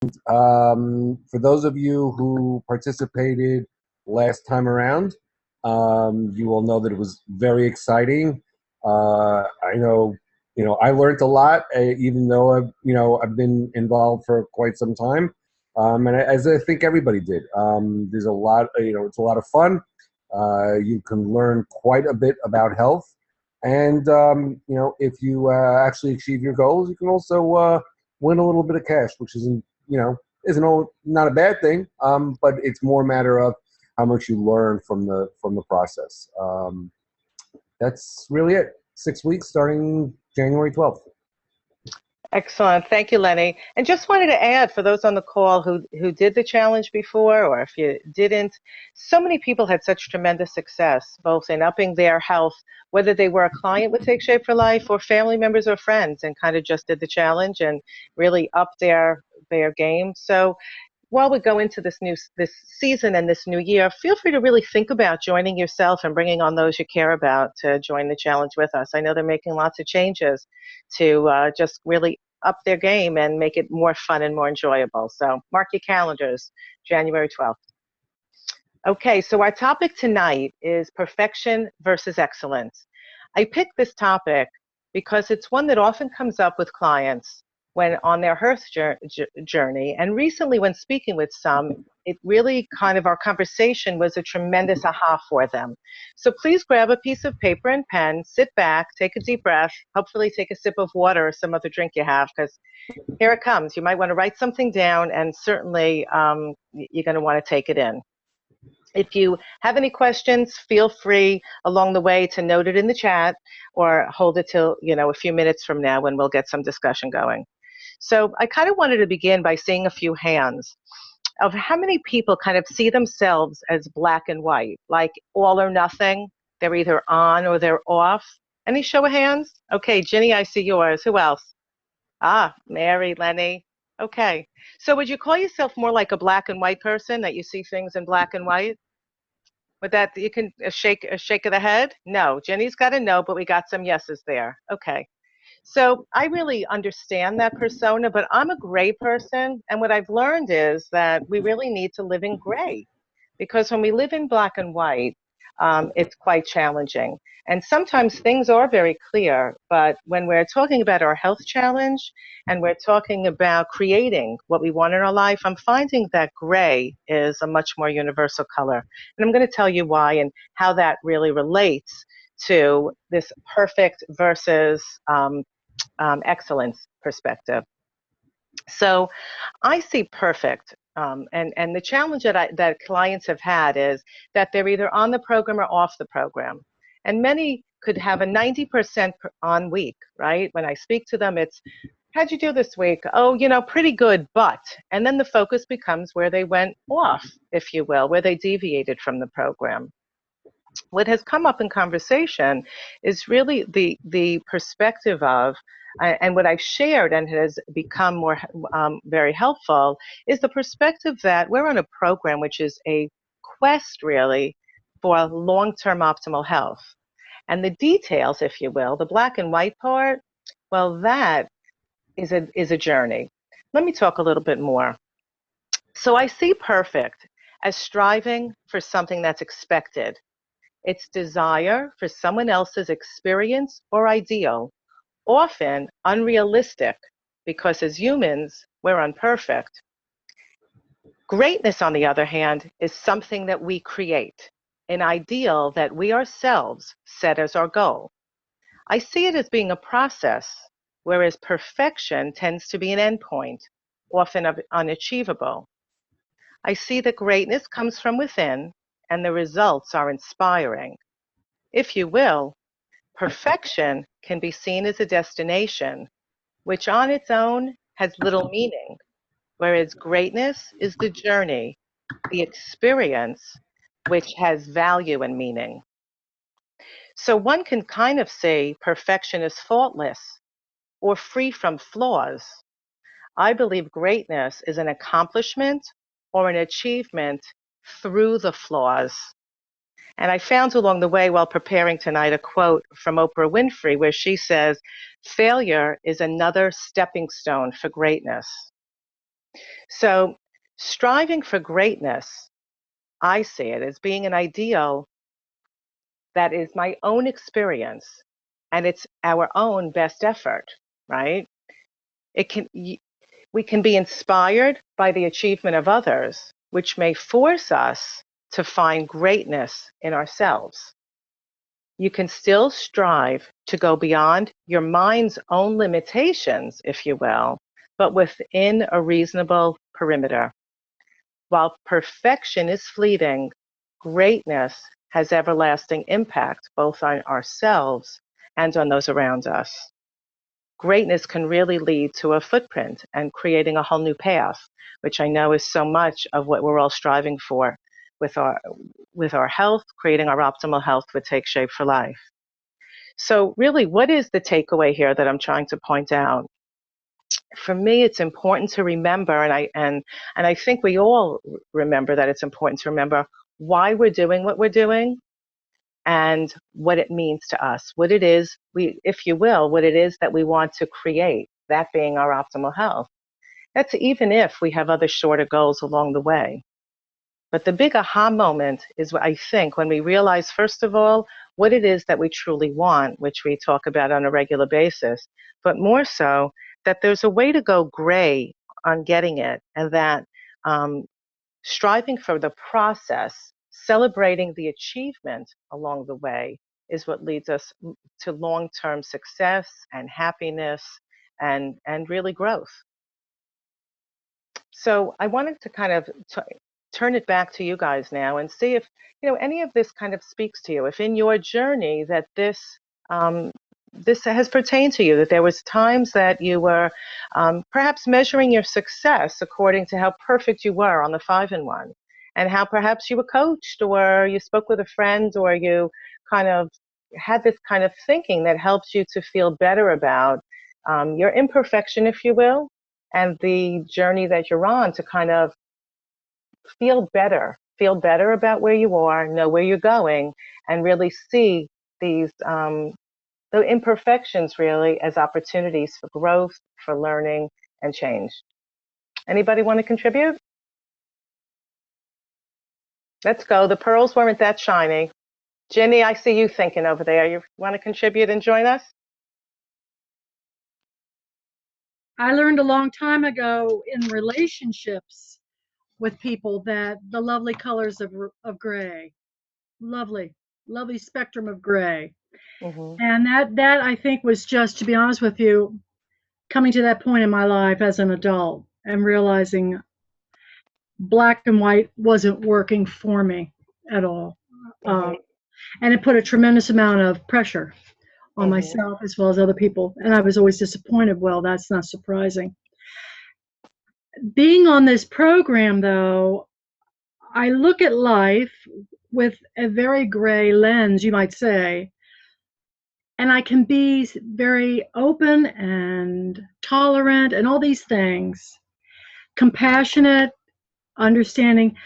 For those of you who participated last time around, you will know that it was very exciting. I know, I learned a lot, even though I've been involved for quite some time, and as I think everybody did. There's a lot, it's a lot of fun. You can learn quite a bit about health, and if you actually achieve your goals, you can also win a little bit of cash, which isn't not a bad thing, but it's more a matter of how much you learn from the process. That's really it. 6 weeks starting January 12th. Excellent. Thank you, Lenny. And just wanted to add for those on the call who did the challenge before, or if you didn't, so many people had such tremendous success, both in upping their health, whether they were a client with Take Shape for Life or family members or friends, and kind of just did the challenge and really upped their game. So while we go into this season and this new year, feel free to really think about joining yourself and bringing on those you care about to join the challenge with us. I know they're making lots of changes to just really up their game and make it more fun and more enjoyable. So mark your calendars, January 12th. Okay, so our topic tonight is perfection versus excellence. I picked this topic because it's one that often comes up with clients when on their health journey. And recently, when speaking with some, it really kind of, our conversation was a tremendous aha for them. So please grab a piece of paper and pen, sit back, take a deep breath, hopefully take a sip of water or some other drink you have, because here it comes. You might want to write something down, and certainly you're going to want to take it in. If you have any questions, feel free along the way to note it in the chat or hold it till, a few minutes from now when we'll get some discussion going. So I kind of wanted to begin by seeing a few hands of how many people kind of see themselves as black and white, like all or nothing. They're either on or they're off. Any show of hands? Okay, Ginny, I see yours. Who else? Ah, Mary, Lenny. Okay. So would you call yourself more like a black and white person, that you see things in black and white? With that, you can a shake of the head? No. Jenny's got a no, but we got some yeses there. Okay. So I really understand that persona, but I'm a gray person. And what I've learned is that we really need to live in gray, because when we live in black and white, it's quite challenging. And sometimes things are very clear, but when we're talking about our health challenge and we're talking about creating what we want in our life, I'm finding that gray is a much more universal color. And I'm going to tell you why and how that really relates to this perfect versus excellence perspective. So I see perfect. And the challenge that clients have had is that they're either on the program or off the program. And many could have a 90% on week, right? When I speak to them, it's, how'd you do this week? Oh, pretty good, but. And then the focus becomes where they went off, if you will, where they deviated from the program. What has come up in conversation is really the perspective of, and what I've shared and has become more very helpful, is the perspective that we're on a program which is a quest really for long-term optimal health. And the details, if you will, the black and white part, well, that is a journey. Let me talk a little bit more. So I see perfect as striving for something that's expected. It's desire for someone else's experience or ideal, often unrealistic, because as humans, we're imperfect. Greatness, on the other hand, is something that we create, an ideal that we ourselves set as our goal. I see it as being a process, whereas perfection tends to be an endpoint, often unachievable. I see that greatness comes from within, and the results are inspiring. If you will, perfection can be seen as a destination, which on its own has little meaning, whereas greatness is the journey, the experience, which has value and meaning. So one can kind of say perfection is faultless or free from flaws. I believe greatness is an accomplishment or an achievement through the flaws. And I found along the way while preparing tonight a quote from Oprah Winfrey where she says, "Failure is another stepping stone for greatness." So, striving for greatness, I see it as being an ideal that is my own experience and it's our own best effort, right? It can we can be inspired by the achievement of others, which may force us to find greatness in ourselves. You can still strive to go beyond your mind's own limitations, if you will, but within a reasonable perimeter. While perfection is fleeting, greatness has everlasting impact both on ourselves and on those around us. Greatness can really lead to a footprint and creating a whole new path, which I know is so much of what we're all striving for with our health, creating our optimal health would take shape for life. So really, what is the takeaway here that I'm trying to point out? For me, it's important to remember, and I think we all remember that it's important to remember why we're doing what we're doing and what it means to us, what it is if you will, what it is that we want to create, that being our optimal health. That's even if we have other shorter goals along the way. But the big aha moment is, I think, when we realize, first of all, what it is that we truly want, which we talk about on a regular basis, but more so, that there's a way to go gray on getting it, and that um, striving for the process, celebrating the achievement along the way, is what leads us to long-term success and happiness and really growth. So I wanted to kind of turn it back to you guys now and see if any of this kind of speaks to you. If in your journey that um, this has pertained to you, that there was times that you were perhaps measuring your success according to how perfect you were on the 5-in-1, and how perhaps you were coached or you spoke with a friend or you kind of had this kind of thinking that helps you to feel better about your imperfection, if you will, and the journey that you're on to kind of feel better about where you are, know where you're going, and really see these the imperfections really as opportunities for growth, for learning, and change. Anybody want to contribute? Let's go. The pearls weren't that shiny. Jenny, I see you thinking over there. You want to contribute and join us? I learned a long time ago in relationships with people that the lovely colors of gray, lovely, lovely spectrum of gray. Mm-hmm. And that I think was just, to be honest with you, coming to that point in my life as an adult and realizing black and white wasn't working for me at all. Mm-hmm. And it put a tremendous amount of pressure on Mm-hmm. myself as well as other people. And I was always disappointed. Well, that's not surprising. Being on this program, though, I look at life with a very gray lens, you might say, and I can be very open and tolerant and all these things, compassionate, understanding.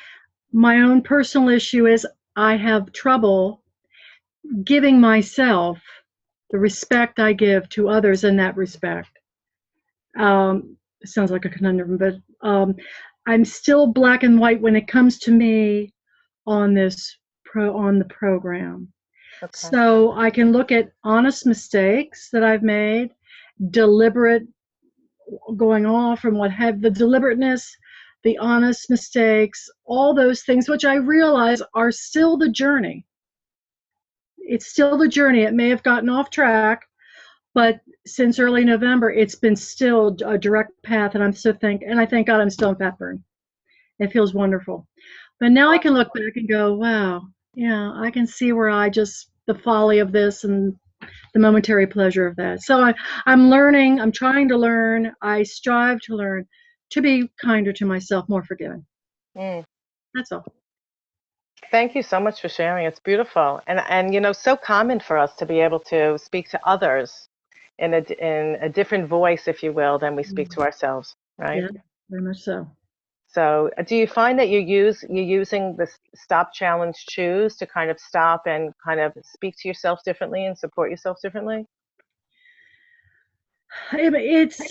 My own personal issue is I have trouble giving myself the respect I give to others in that respect. It sounds like a conundrum, but I'm still black and white when it comes to me on on the program. Okay. So I can look at honest mistakes that I've made, deliberate going off from what have the deliberateness, the honest mistakes, all those things, which I realize are still the journey. It's still the journey. It may have gotten off track, but since early November, it's been still a direct path, and I thank God I'm still in Fatburn. It feels wonderful. But now I can look back and go, wow, yeah, I can see where the folly of this and the momentary pleasure of that. So I'm learning, I'm trying to learn, I strive to learn to be kinder to myself, more forgiving. Mm. That's all. Thank you so much for sharing. It's beautiful, and so common for us to be able to speak to others in a different voice, if you will, than we speak to ourselves, right? Yeah, very much so. So, do you find that you're using the Stop Challenge Choose to kind of stop and kind of speak to yourself differently and support yourself differently? It's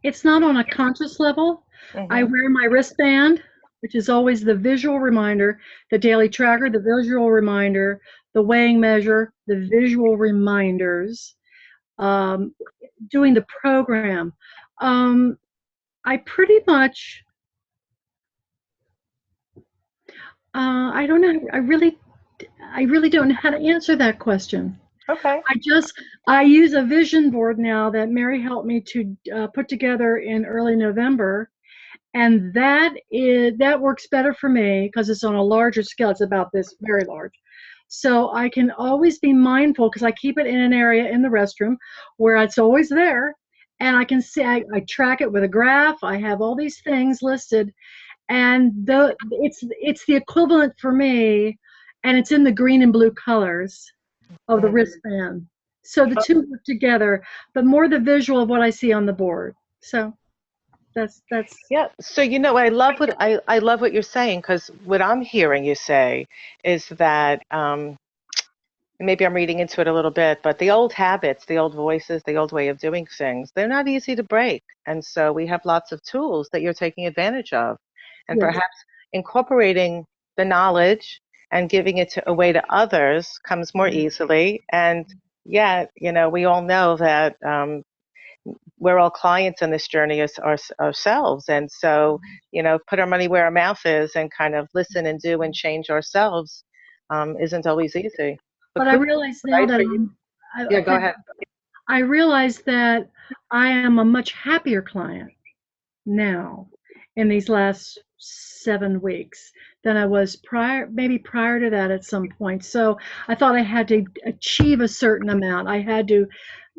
It's not on a conscious level. I Mhm. wear my wristband, which is always the visual reminder, the daily tracker, the visual reminder, the weighing measure, the visual reminders, um, doing the program. Um, I pretty much, I don't know. I really don't know how to answer that question. Okay. I use a vision board now that Mary helped me to put together in early November, and that works better for me because it's on a larger scale. It's about this very large, so I can always be mindful because I keep it in an area in the restroom where it's always there, and I can see I track it with a graph. I have all these things listed, and it's the equivalent for me, and it's in the green and blue colors of the Mhm. wristband. So the two work together, but more the visual of what I see on the board. So that's Yeah. So I love what you're saying, because what I'm hearing you say is that maybe I'm reading into it a little bit, but the old habits, the old voices, the old way of doing things, they're not easy to break. And so we have lots of tools that you're taking advantage of. And yes, perhaps incorporating the knowledge and giving it away to others comes more easily. And yet, we all know that we're all clients in this journey ourselves. And so, put our money where our mouth is and kind of listen and do and change ourselves isn't always easy. But but I kudos, realize now right, that for you. Yeah, go ahead. I realize that I am a much happier client now in these last 7 weeks than I was maybe prior to that at some point. So I thought I had to achieve a certain amount. I had to,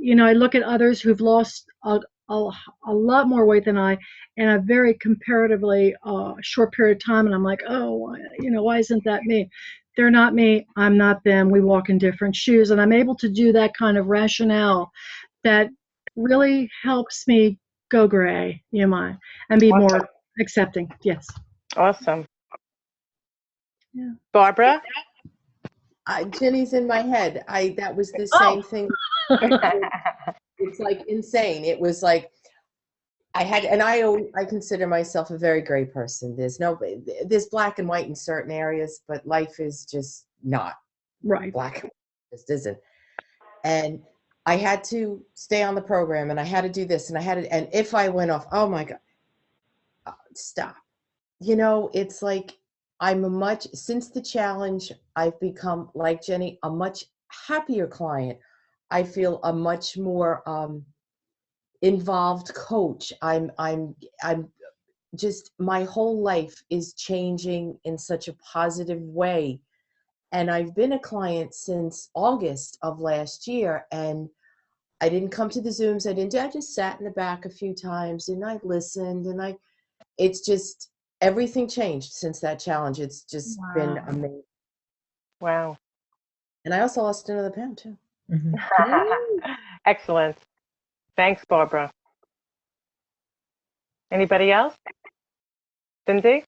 I look at others who've lost a, a lot more weight than I in a very comparatively short period of time. And I'm like, oh, why isn't that me? They're not me. I'm not them. We walk in different shoes. And I'm able to do that kind of rationale that really helps me go gray, and be Awesome. more accepting. Yes. Awesome. Yeah. Barbara? Jenny's in my head. That was the Oh. same thing. It's like insane. It was like I consider myself a very gray person. There's black and white in certain areas, but life is just not Right. black and white. It just isn't. And I had to stay on the program, and I had to do this, and if I went off, oh my God, stop. It's like since the challenge, I've become, like Jenny, a much happier client. I feel a much more involved coach. I'm just, my whole life is changing in such a positive way. And I've been a client since August of last year, and I didn't come to the Zooms. I just sat in the back a few times, and I listened, and it's just, everything changed since that challenge. It's just been amazing. Wow. And I also lost another pound too. Excellent. Thanks, Barbara. Anybody else? Cindy?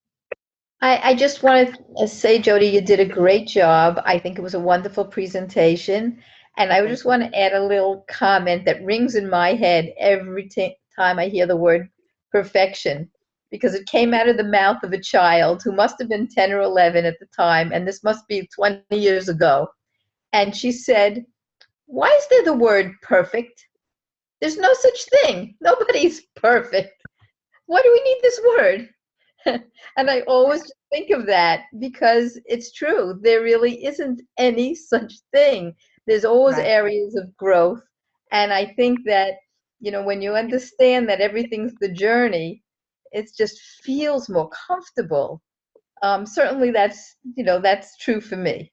I just want to say, Jody, you did a great job. I think it was a wonderful presentation. And I just want to add a little comment that rings in my head every time I hear the word perfection, because it came out of the mouth of a child who must have been 10 or 11 at the time, and this must be 20 years ago. And she said, "Why is there the word perfect? There's no such thing. Nobody's perfect. Why do we need this word?" And I always think of that because it's true. There really isn't any such thing. There's always Right. areas of growth. And I think that, when you understand that everything's the journey, it just feels more comfortable. Certainly that's true for me.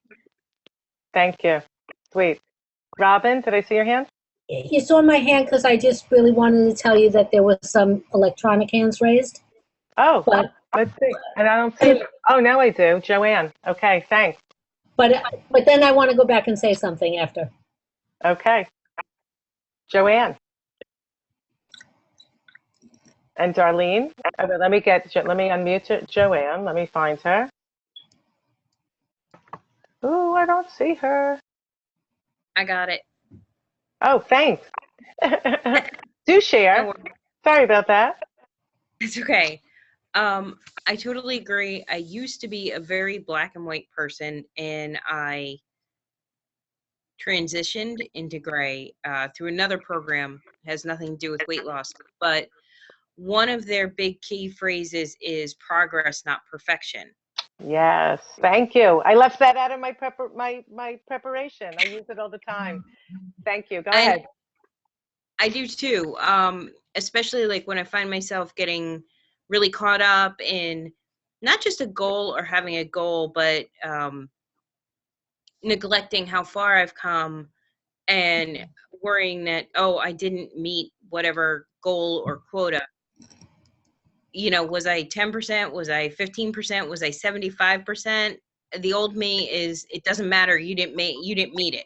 Thank you. Sweet. Robin, did I see your hand? You saw my hand because I just really wanted to tell you that there was some electronic hands raised. Oh, But let's see. And I don't see. Oh, now I do. Joanne. Okay, thanks. but then I want to go back and say something after. Okay. Joanne. And Darlene. Okay, let me unmute Joanne. Let me find her. Ooh, I don't see her. I got it. Oh, thanks. Do share. Sorry about that. It's okay. I totally agree. I used to be a very black and white person, and I transitioned into gray through another program. Has nothing to do with weight loss, but one of their big key phrases is progress, not perfection. Yes, thank you. I left that out of my my preparation. I use it all the time. Thank you. Go ahead. I do too. Especially like when I find myself getting really caught up in not just a goal or having a goal, but neglecting how far I've come and worrying that, oh, I didn't meet whatever goal or quota. You know, was I 10%? Was I 15%? Was I 75%? The old me is, it doesn't matter. You didn't meet it.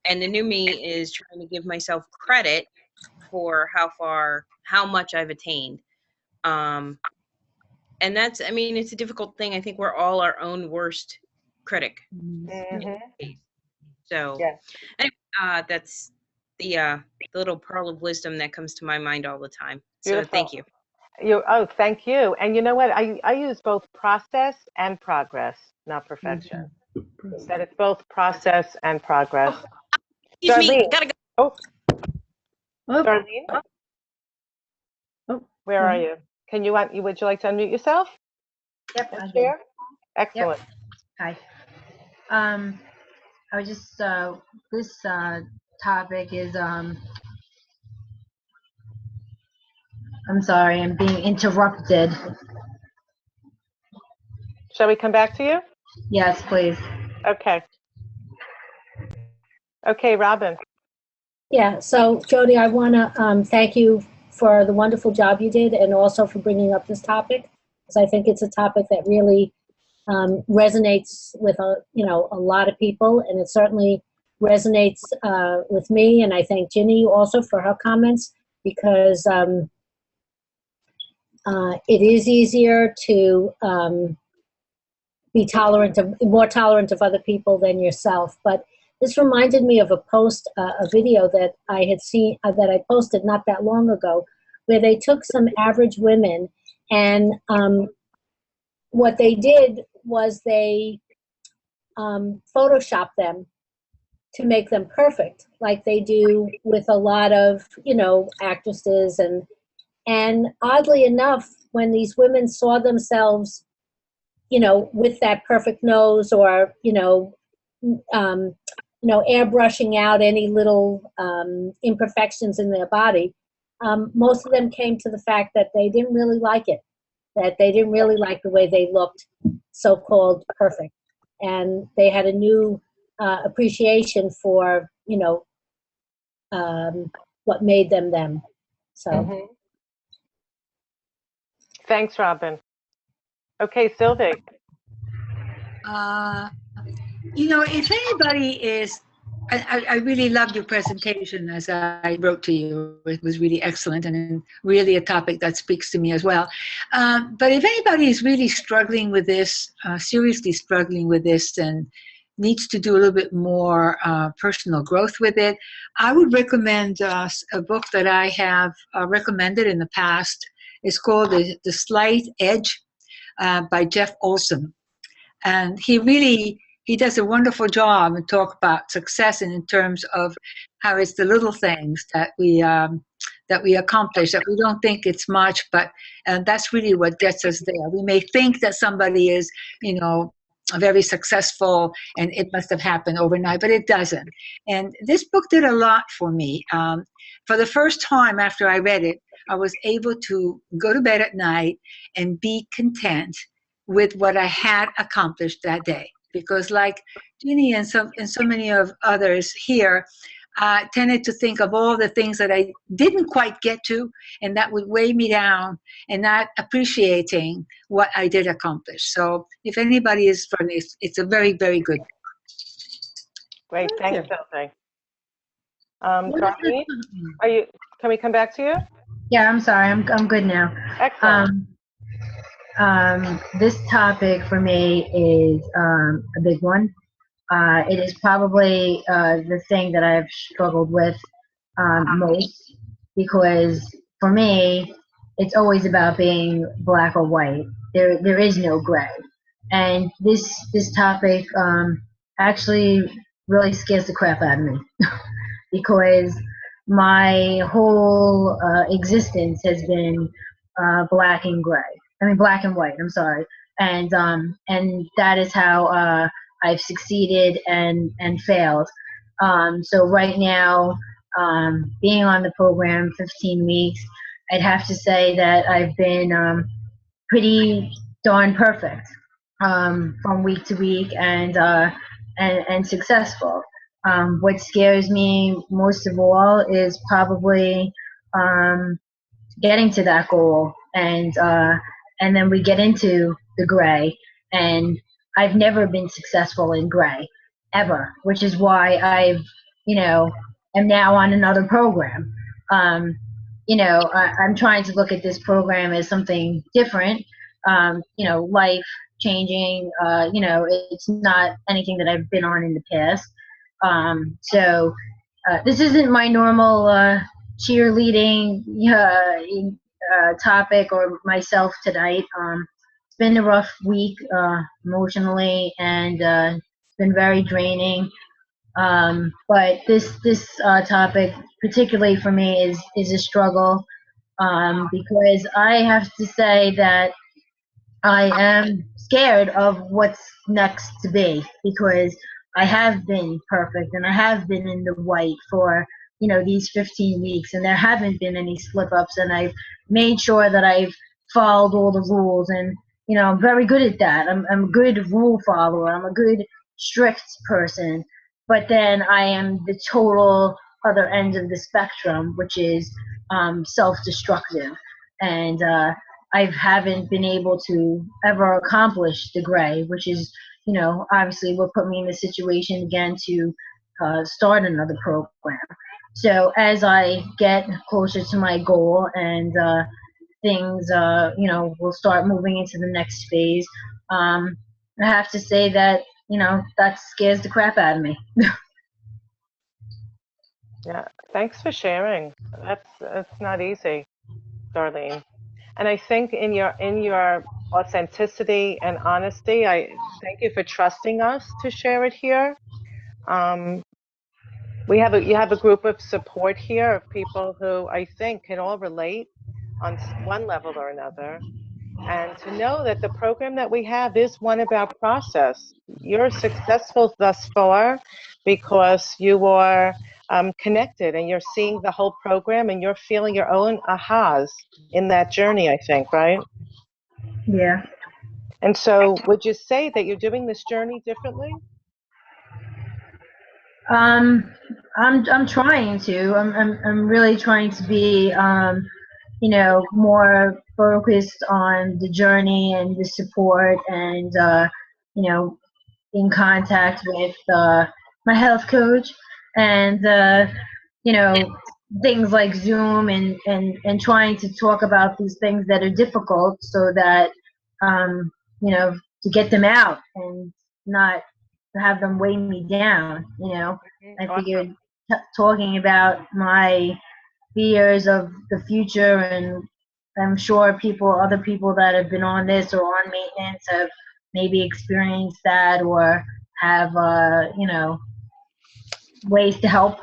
And the new me is trying to give myself credit for how much I've attained. And that's, I mean, it's a difficult thing. I think we're all our own worst critic. Mm-hmm. So Yeah. anyway, that's the little pearl of wisdom that comes to my mind all the time. So Beautiful. thank you. Thank you. And you know what? I use both process and progress, not perfection. That it's both process and progress. Excuse me, Darlene. gotta go. Oh, Oh, Darlene, oh, where are you? Would you like to unmute yourself? Yep, and I did. share? Excellent. Hi. I was just this topic is I'm sorry, I'm being interrupted. Shall we come back to you? Yes, please. Okay. Okay, Robin. Yeah, so Jody, I want to thank you for the wonderful job you did and also for bringing up this topic, because I think it's a topic that really resonates with a lot of people, and it certainly resonates with me. And I thank Ginny also for her comments, because it is easier to be more tolerant of other people than yourself. But this reminded me of a post, a video that I had seen, that I posted not that long ago, where they took some average women, and what they did was they photoshopped them to make them perfect, like they do with a lot of, actresses. And oddly enough, when these women saw themselves, with that perfect nose, or, airbrushing out any little imperfections in their body, most of them came to the fact that they didn't really like it, that they didn't really like the way they looked so-called perfect. And they had a new appreciation for, what made them them. So. Mm-hmm. Thanks, Robin. Okay, Sylvie. If anybody is, I really loved your presentation, as I wrote to you. It was really excellent and really a topic that speaks to me as well. But if anybody is really struggling with this, seriously struggling with this, and needs to do a little bit more personal growth with it, I would recommend a book that I have recommended in the past. It's called The Slight Edge by Jeff Olson. And he does a wonderful job and talk about success, and in terms of how it's the little things that we accomplish, that we don't think it's much, but that's really what gets us there. We may think that somebody is, very successful and it must have happened overnight, but it doesn't. And this book did a lot for me. For the first time after I read it, I was able to go to bed at night and be content with what I had accomplished that day. Because like Ginny and so many of others here, tended to think of all the things that I didn't quite get to, and that would weigh me down, and not appreciating what I did accomplish. So if anybody is from this, it's a very, very good book. Great, thanks, Sylvie. Darlene, can we come back to you? Yeah, I'm sorry. I'm good now. Excellent. This topic for me is a big one. It is probably the thing that I've struggled with most, because for me, it's always about being black or white. There is no gray. And this topic actually really scares the crap out of me because my whole existence has been black and gray. I mean, black and white. I'm sorry, and that is how I've succeeded and failed. So right now, being on the program 15 weeks, I'd have to say that I've been pretty darn perfect from week to week and successful. What scares me most of all is probably getting to that goal, and then we get into the gray, and I've never been successful in gray ever, which is why am now on another program. I'm trying to look at this program as something different, life changing. It's not anything that I've been on in the past. So this isn't my normal cheerleading topic or myself tonight. It's been a rough week emotionally, and it's been very draining. But this topic, particularly for me, is a struggle because I have to say that I am scared of what's next to be, because I have been perfect and I have been in the white for these 15 weeks, and there haven't been any slip ups, and I've made sure that I've followed all the rules, and I'm very good at that. I'm a good rule follower. I'm a good strict person. But then I am the total other end of the spectrum, which is self-destructive, and I haven't been able to ever accomplish the gray, which is obviously what put me in the situation again to start another program. So as I get closer to my goal and things, will start moving into the next phase, I have to say that, that scares the crap out of me. Yeah, thanks for sharing. That's not easy, Darlene. And I think in your authenticity and honesty, I thank you for trusting us to share it here. You have a group of support here of people who I think can all relate on one level or another. And to know that the program that we have is one about process. You're successful thus far because you are connected, and you're seeing the whole program, and you're feeling your own ahas in that journey, I think, right? Yeah. And so would you say that you're doing this journey differently? I'm trying to. I'm really trying to be more focused on the journey and the support, and in contact with my health coach, and things like Zoom, and trying to talk about these things that are difficult, so that to get them out and not to have them weigh me down. I figured talking about my fears of the future, and I'm sure other people that have been on this or on maintenance have maybe experienced that, or have ways to help.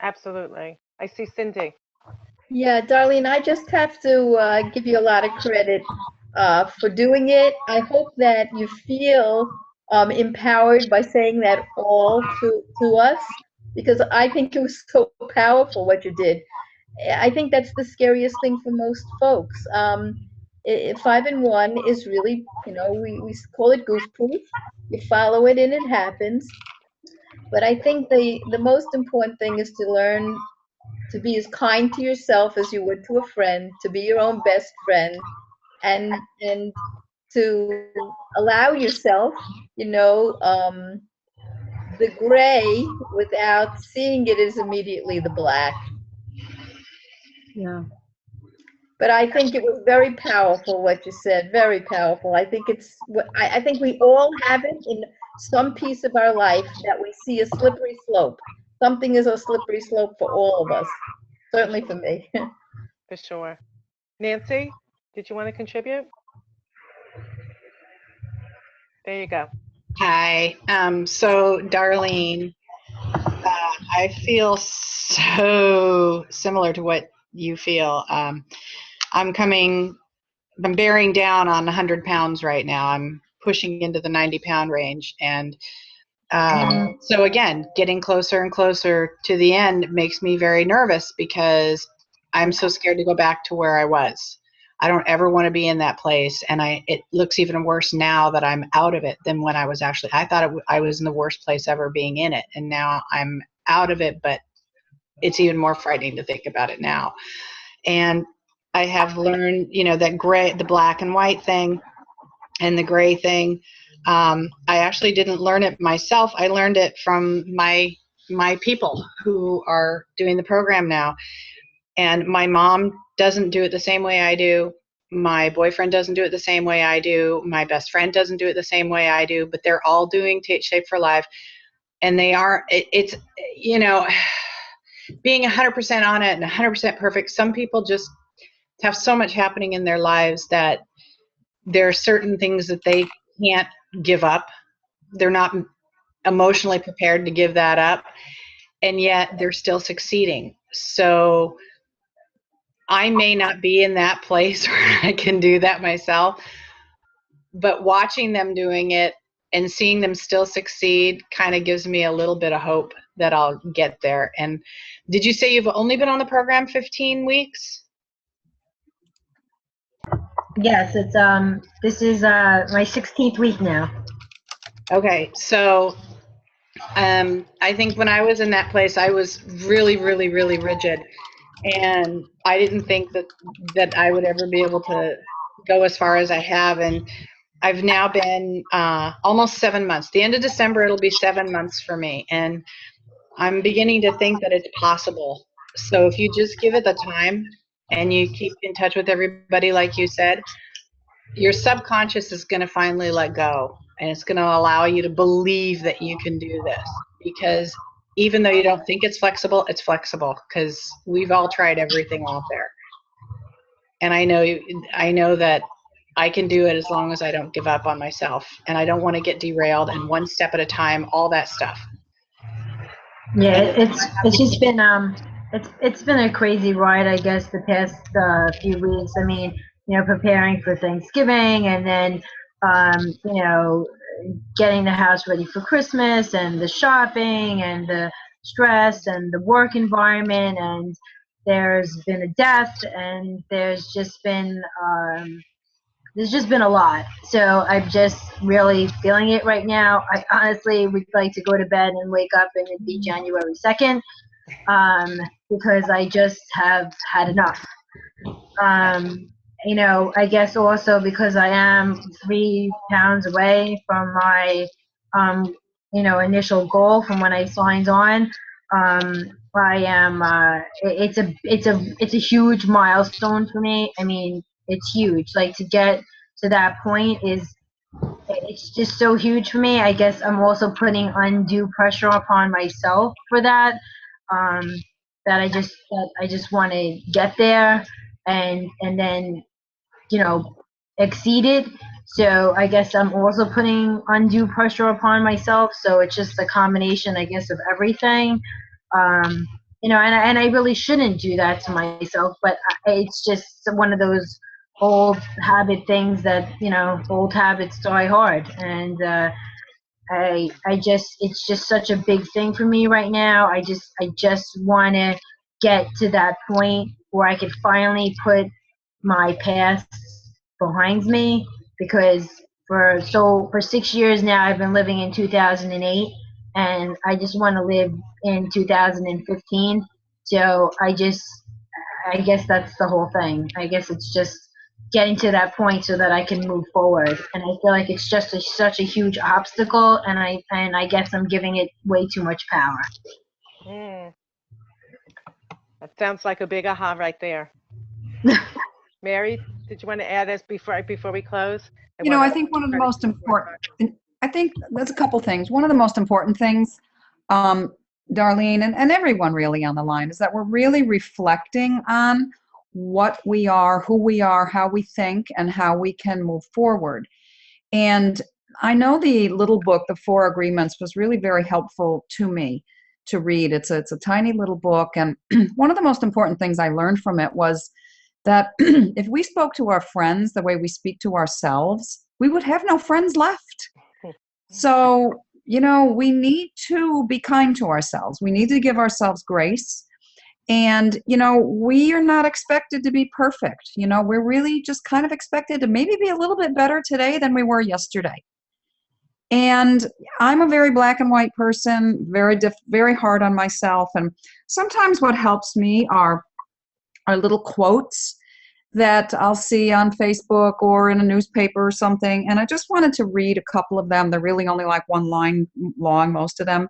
Absolutely. I see Cindy. Yeah, Darlene, I just have to give you a lot of credit for doing it. I hope that you feel empowered by saying that all to us, because I think it was so powerful what you did. I think that's the scariest thing for most folks. 5-in-1 is really, we call it goose-proof. You follow it and it happens. But I think the most important thing is to learn to be as kind to yourself as you would to a friend, to be your own best friend, and to allow yourself, the gray without seeing it as immediately the black. Yeah. But I think it was very powerful what you said. Very powerful. I think I think we all have it in some piece of our life that we see a slippery slope. Something is a slippery slope for all of us. Certainly for me. For for sure. Nancy, did you want to contribute? There you go. Hi. So, Darlene, I feel so similar to what you feel. I'm bearing down on 100 pounds right now. I'm pushing into the 90-pound range. And so, again, getting closer and closer to the end makes me very nervous because I'm so scared to go back to where I was. I don't ever want to be in that place, and it looks even worse now that I'm out of it than when I was actually. I thought I was in the worst place ever being in it, and now I'm out of it, but it's even more frightening to think about it now. And I have learned, that the black and white thing and the gray thing. I actually didn't learn it myself. I learned it from my people who are doing the program now. And my mom doesn't do it the same way I do. My boyfriend doesn't do it the same way I do. My best friend doesn't do it the same way I do, but they're all doing Shape for Life. And they are, it's, being 100% on it and 100% perfect. Some people just have so much happening in their lives that there are certain things that they can't give up. They're not emotionally prepared to give that up. And yet they're still succeeding. So I may not be in that place where I can do that myself, but watching them doing it and seeing them still succeed kind of gives me a little bit of hope that I'll get there. And did you say you've only been on the program 15 weeks? Yes, it's this is my 16th week now. Okay, so I think when I was in that place, I was really, really, really rigid. And I didn't think that I would ever be able to go as far as I have. And I've now been almost 7 months. The end of December, it'll be 7 months for me. And I'm beginning to think that it's possible. So if you just give it the time and you keep in touch with everybody, like you said, your subconscious is going to finally let go. And it's going to allow you to believe that you can do this. Because even though you don't think it's flexible because we've all tried everything out there. And I know that I can do it as long as I don't give up on myself, and I don't want to get derailed, and one step at a time, all that stuff. Yeah, it's just been it's been a crazy ride, I guess, the past few weeks. I mean, preparing for Thanksgiving, and then getting the house ready for Christmas, and the shopping, and the stress, and the work environment, and there's been a death, and there's just been a lot. So I'm just really feeling it right now. I honestly would like to go to bed and wake up and it'd be January 2nd, because I just have had enough. I guess also because I am 3 pounds away from my, initial goal from when I signed on. I am. It's a huge milestone for me. I mean, it's huge. Like, to get to that point it's just so huge for me. I guess I'm also putting undue pressure upon myself for that. That I just want to get there and then exceed it. So I guess I'm also putting undue pressure upon myself. So it's just a combination, I guess, of everything. And I really shouldn't do that to myself, but it's just one of those old habit things that, old habits die hard. And it's just such a big thing for me right now. I just want to get to that point where I could finally put my past behind me, because for 6 years now I've been living in 2008, and I just want to live in 2015. So I guess that's the whole thing. I guess it's just getting to that point so that I can move forward. And I feel like it's just such a huge obstacle, and I guess I'm giving it way too much power. That sounds like a big aha right there. Mary, did you want to add this before we close? I think one of the most important, I think there's a couple things. One of the most important things, Darlene, and everyone really on the line, is that we're really reflecting on what we are, who we are, how we think, and how we can move forward. And I know the little book, The Four Agreements, was really very helpful to me to read. It's a tiny little book. And one of the most important things I learned from it was that if we spoke to our friends the way we speak to ourselves, we would have no friends left. So, we need to be kind to ourselves. We need to give ourselves grace. And, we are not expected to be perfect. We're really just kind of expected to maybe be a little bit better today than we were yesterday. And I'm a very black and white person, very hard on myself. And sometimes what helps me are little quotes that I'll see on Facebook or in a newspaper or something. And I just wanted to read a couple of them. They're really only like one line long, most of them.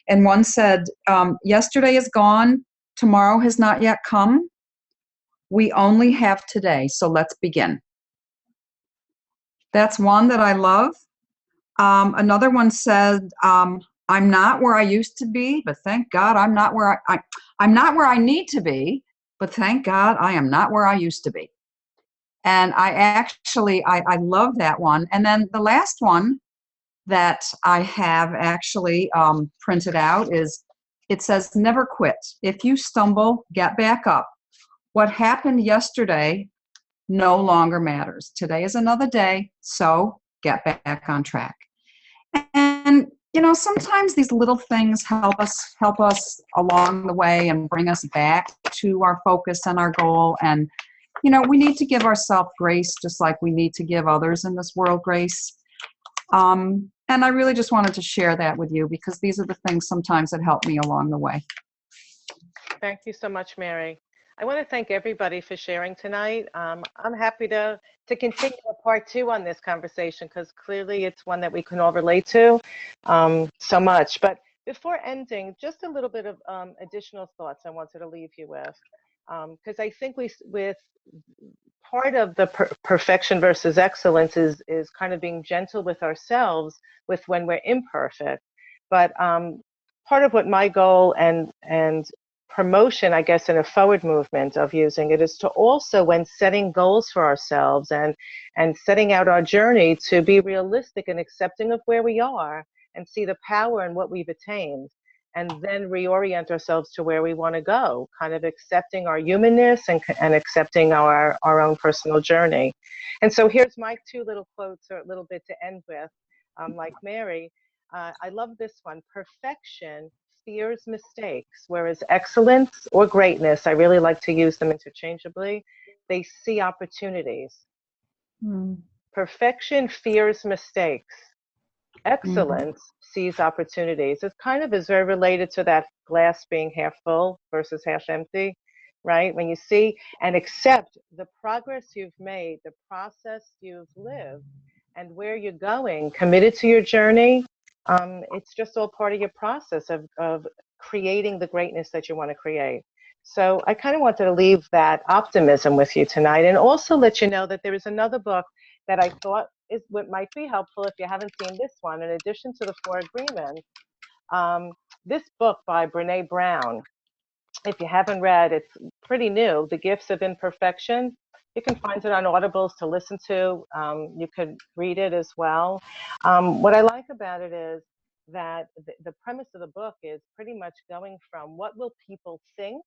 And one said, yesterday is gone. Tomorrow has not yet come. We only have today. So let's begin. That's one that I love. Another one said, I'm not where I used to be, but thank God I'm not where I'm not where I need to be, but thank God I am not where I used to be. And I love that one. And then the last one that I have actually printed out it says, never quit. If you stumble, get back up. What happened yesterday no longer matters. Today is another day, so get back on track. And sometimes these little things help us along the way and bring us back to our focus and our goal. And we need to give ourselves grace, just like we need to give others in this world grace. And I really just wanted to share that with you, because these are the things sometimes that help me along the way. Thank you so much, Mary. I want to thank everybody for sharing tonight. I'm happy to continue a part 2 on this conversation, because clearly it's one that we can all relate to so much. But before ending, just a little bit of additional thoughts I wanted to leave you with, because I think with part of the perfection versus excellence is kind of being gentle with ourselves with when we're imperfect. But part of what my goal and promotion, I guess, in a forward movement of using it is to also, when setting goals for ourselves and setting out our journey, to be realistic and accepting of where we are and see the power in what we've attained, and then reorient ourselves to where we want to go, kind of accepting our humanness and accepting our own personal journey. And so here's my 2 little quotes, or a little bit to end with, like Mary. I love this one. Perfection fears mistakes, whereas excellence or greatness, I really like to use them interchangeably, they see opportunities. Perfection fears mistakes. Excellence sees opportunities. It kind of is very related to that glass being half full versus half empty, right? When you see and accept the progress you've made, the process you've lived, and where you're going, committed to your journey, it's just all part of your process of creating the greatness that you want to create. So I kind of wanted to leave that optimism with you tonight, and also let you know that there is another book that I thought is what might be helpful if you haven't seen this one, in addition to the 4 Agreements. This book by Brene Brown, if you haven't read, it's pretty new, The Gifts of Imperfection. You can find it on Audibles to listen to. You could read it as well. What I like about it is that the premise of the book is pretty much going from what will people think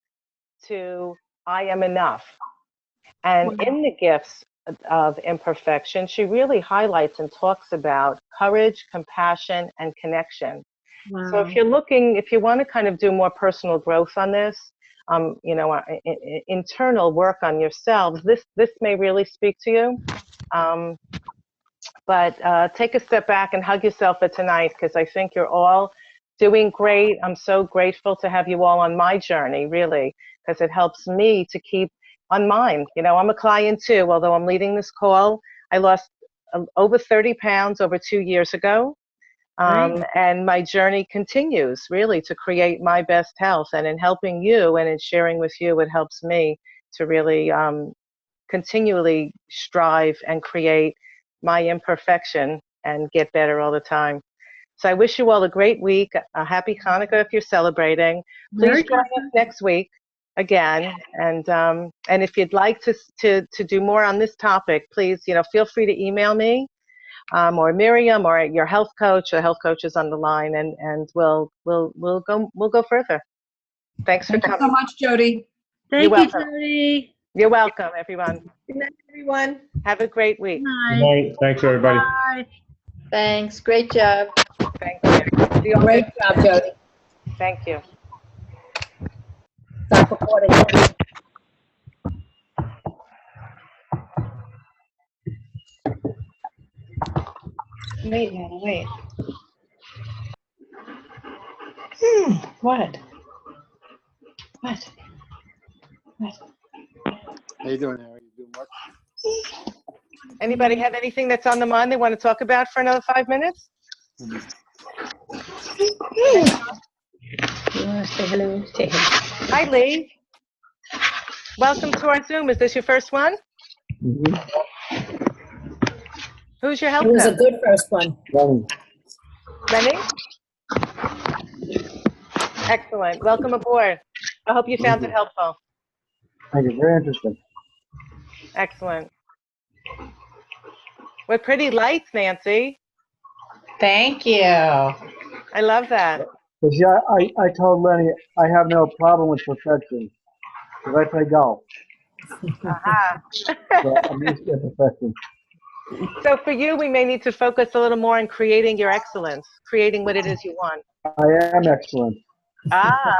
to I am enough. And in The Gifts of Imperfection, she really highlights and talks about courage, compassion, and connection. Wow. So if you want to kind of do more personal growth on this, internal work on yourselves, this may really speak to you. But take a step back and hug yourself for tonight, because I think you're all doing great. I'm so grateful to have you all on my journey, really, because it helps me to keep on mine. I'm a client too, although I'm leading this call. I lost over 30 pounds over 2 years ago. And my journey continues, really, to create my best health. And in helping you and in sharing with you, it helps me to really continually strive and create my imperfection and get better all the time. So I wish you all a great week, a happy Hanukkah if you're celebrating. Please join us next week again. And if you'd like to do more on this topic, please, feel free to email me or Miriam or your health coach. The health coach is on the line, and we'll go further. Thanks for Thank you coming. so much, Jody. Thank You're you, welcome. Jody. You're welcome, everyone. Good night, everyone. Have a great week. Good Good night. Thanks, everybody. Bye. Thanks. Great job. Thank you. See you all Great next- job, Jody. Thank you. Stop recording. Wait, Hannah, wait. What? What? What? How you doing, Harry? You doing what? Anybody have anything that's on the mind they want to talk about for another 5 minutes? You want to say hello? Say hello. Hi, Lee. Welcome to our Zoom. Is this your first one? Who's your help It was a coach? good first one. Lenny? Excellent. Welcome aboard. I hope you found it helpful. Thank you. Very interesting. Excellent. We're pretty lights, Nancy. Thank you. I love that. Because yeah, I told Lenny I have no problem with perfection because I play golf. Aha. So I'm used to perfection. So for you, we may need to focus a little more on creating your excellence, creating what it is you want. I am excellent. Ah,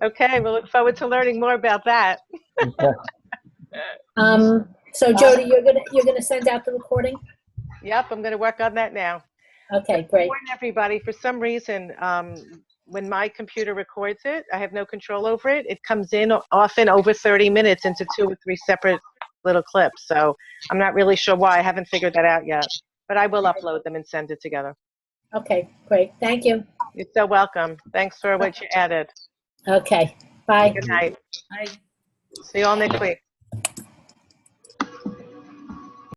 okay. We'll look forward to learning more about that. Okay. So Jody, you're gonna send out the recording? Yep, I'm going to work on that now. Okay, great. Warn everybody, for some reason, when my computer records it, I have no control over it. It comes in often over 30 minutes into 2 or 3 separate little clips. So I'm not really sure why. I haven't figured that out yet. But I will upload them and send it together. Okay, great. Thank you. You're so welcome. Thanks for what you added. Okay, bye. Good night. See you all next week.